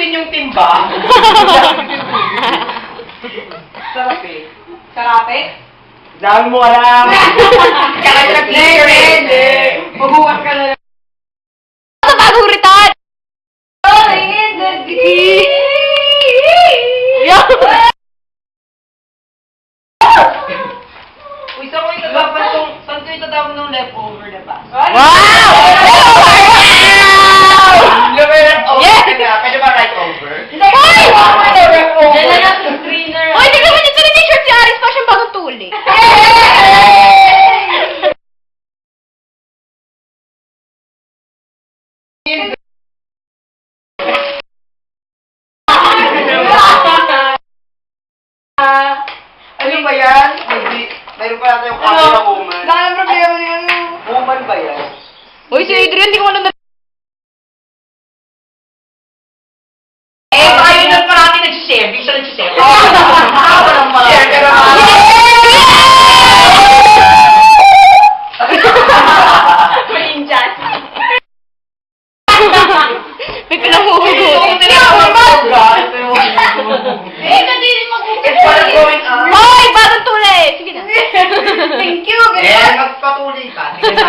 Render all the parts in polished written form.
din yung timba. Sarap eh. Karape? Dami mo alam. Kaya nag-teacher eh. Mabukas ka na lang. Sa bagong return! Uy, saan ko itadawag nung leftover na ba? Wow! Yes! Pwede ba right over? Hoy! Dala na sa screener. Hoy, tignan mo dito na shirt si Aris pa siyang bagong tuli. Ano ba yan? Mayroon pa natin yung camera woman. Wala nang problema niya. Woman ba yan? Hoy, si Adrian, di ko alam na... Eh, baka yun lang parati nagsishare. Di siya nagsishare. Walang mga. Share ka naman. Malinjan. May pinahuhugot. Eh, kadiri mag-uusap. It's parang going up. Hoy, bagong tuli! Sige na. Thank you. Eh, magpatuloy ka. Sige na.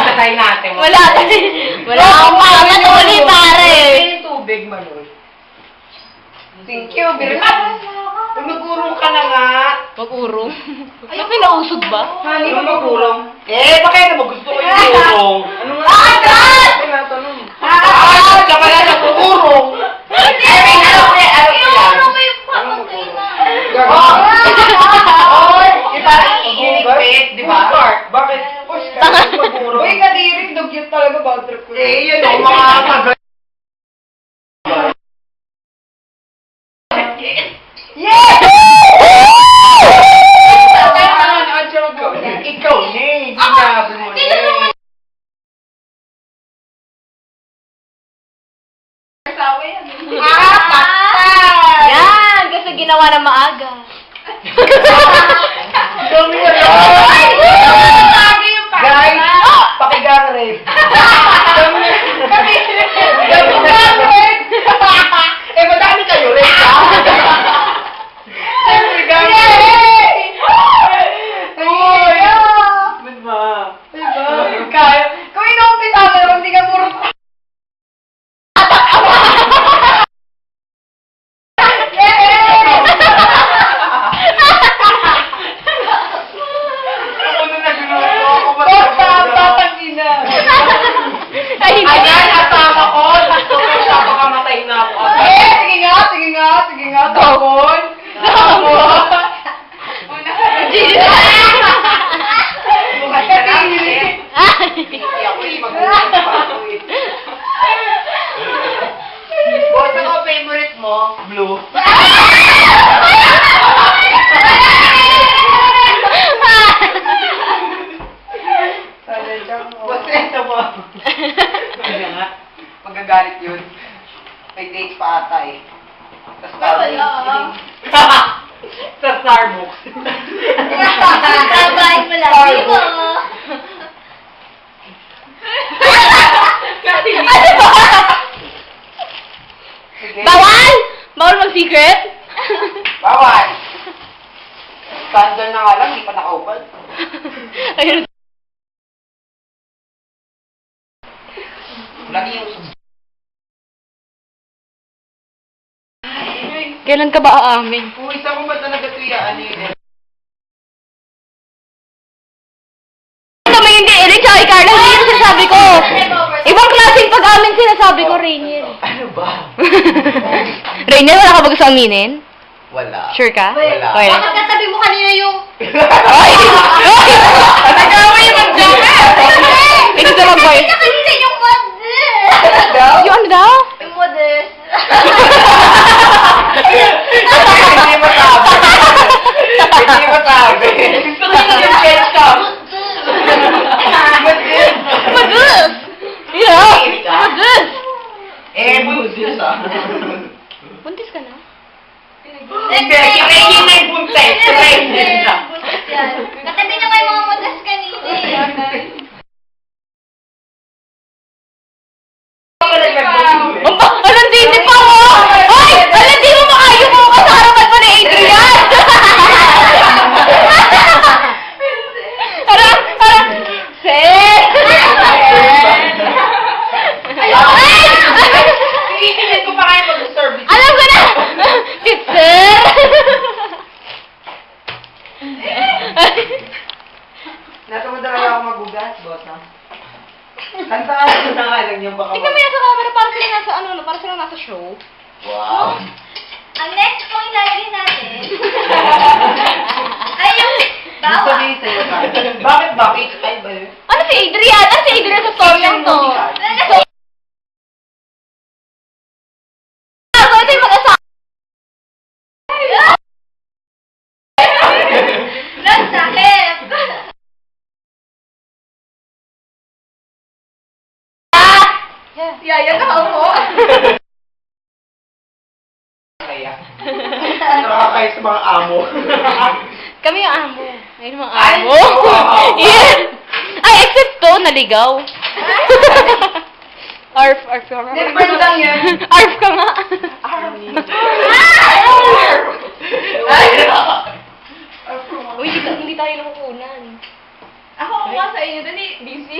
Tatay natin. Wala akong bagong tuli, pare. Yung tubig, Manoj. Thank you. Magurong ka na nga. Mag-urong. Ano pinausog ba? Honey, Ano magurong? Eh, baka yun mo gusto ko yung urong. Ano nga? Atras! Tinatanong. Ka pala na urong. Hindi! Ano ko yan? Ano mo yung pakatay na? Di ba? Hinigpit, di ba? Bakit? Magurong. Uy, kadiri. Dugyot talaga bad trip ko. Eh, yun o, mga mag- Yes! Ikaw na eh. Ginabi mo na eh. Yan, kasi ginawa na maaga. Dami na lang. Guys, pakigang rin. Eh, madami kayo rin, ha? Pakigang rin. Uy! Ba't ba? Kaya. Kung ino-open namin, hindi ka puro... Ako na nagluluto. Ako ba Tatangina. Ay, hindi. Ayan, asama ko. Gusto ko siya, baka matay na ako. Eh, sige nga, sige nga, sige nga. Tapon. Tapon. Kadiri. Ako eh, mag-uusap pa ako eh. What's ang favorite mo? Blue. What's ito mo? Ano nga? Magagalit yun. May date pa ata eh. Sa Starbucks. Sa Starbucks. Sabay mo lang. Di mo. Ano ba? Sige. Bawal! Bawal mag-secret? Bawal! Sandal na nga lang, di pa nakaupad. Ayun. Lagi yung Kailan ka ba aamin? Uy, saan mo ba talaga tuyaan yun? Naman hindi, Erin, tsaka Carla, hindi yung sinasabi ko. Ibang klaseng pag-amin sinasabi ko, Rainier. Ano ba? Rainier, wala ka ba gusto aminin? Wala. Sure ka? Wala. Okay. Bakit katabi mo kanina yung... Ay! Nagawa yung mag-jacket! Ito sa mag-boy. Kanina yung Daw? Yung ano daw? Yung modest. Hindi masabi. Hindi masabi. Gusto ko yung ketchup. Magus! Yeah! Magus! Eh, buntis ah. Buntis ka na? Hindi, si Reggie na yung buntis. Si Reggie na. Buntis yan. talaga ako magugas, bota. Kantaan na nga lang yung baka Tingnan mo yan sa camera, para sila nasa, para sila nasa show. Wow. Ang next pong ilalagay natin ay yung bawa. Sabihin sa'yo ka. Bakit ba? Fake eye ba yun? Ano si Adrian? Ano si Adrian sa story lang to? So, ito yung mag-asawa. Lang sakit. Yaya na ako. Kaya. Nakakaya sa mga amo. Kami yung amo. Ayun yung mga Ay, amo. wow. Yes. Ay, except to, naligaw. Arf ka nga. Different lang yan. Arf ka nga. Uy, hindi tayo nakukunan. Ako kuha sa inyo, dali, busy.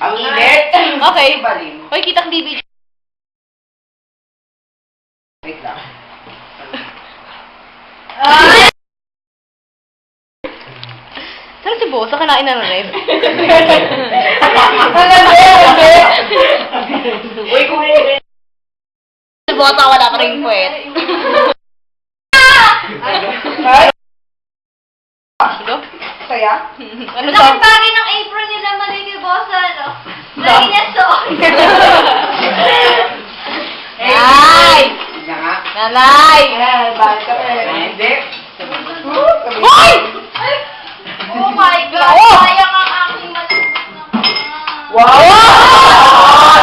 Ang init. Okay. Balim. Uy, kitang DVD. Wait lang. Saan si Bosa? Kanain na rin. Uy, kung hindi. Si Bosa, wala pa rin puwet. Ano? Saya? Ano to? Ang bagay ng apron nila mali kay Bosa, no? Lagi niya so. Ay! Nga nga. Nanay! Ayan, bakit kami? Hindi. Hoy! Oh my God! Oh! Sayang ang aking matulog na Wow!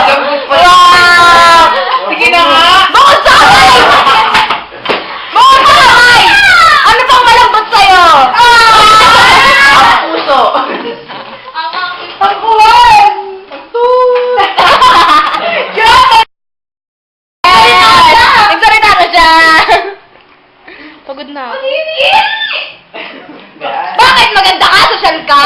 Gabos pa yun. Wow! Sige na nga. Bakit sa akin? Bakit sa akin? Ano pang malambot sa'yo? Ang puso. ang aking Pagkuhan! Nagsalita na siya! Pagod na. Hindi! Bakit maganda ka? Social ka?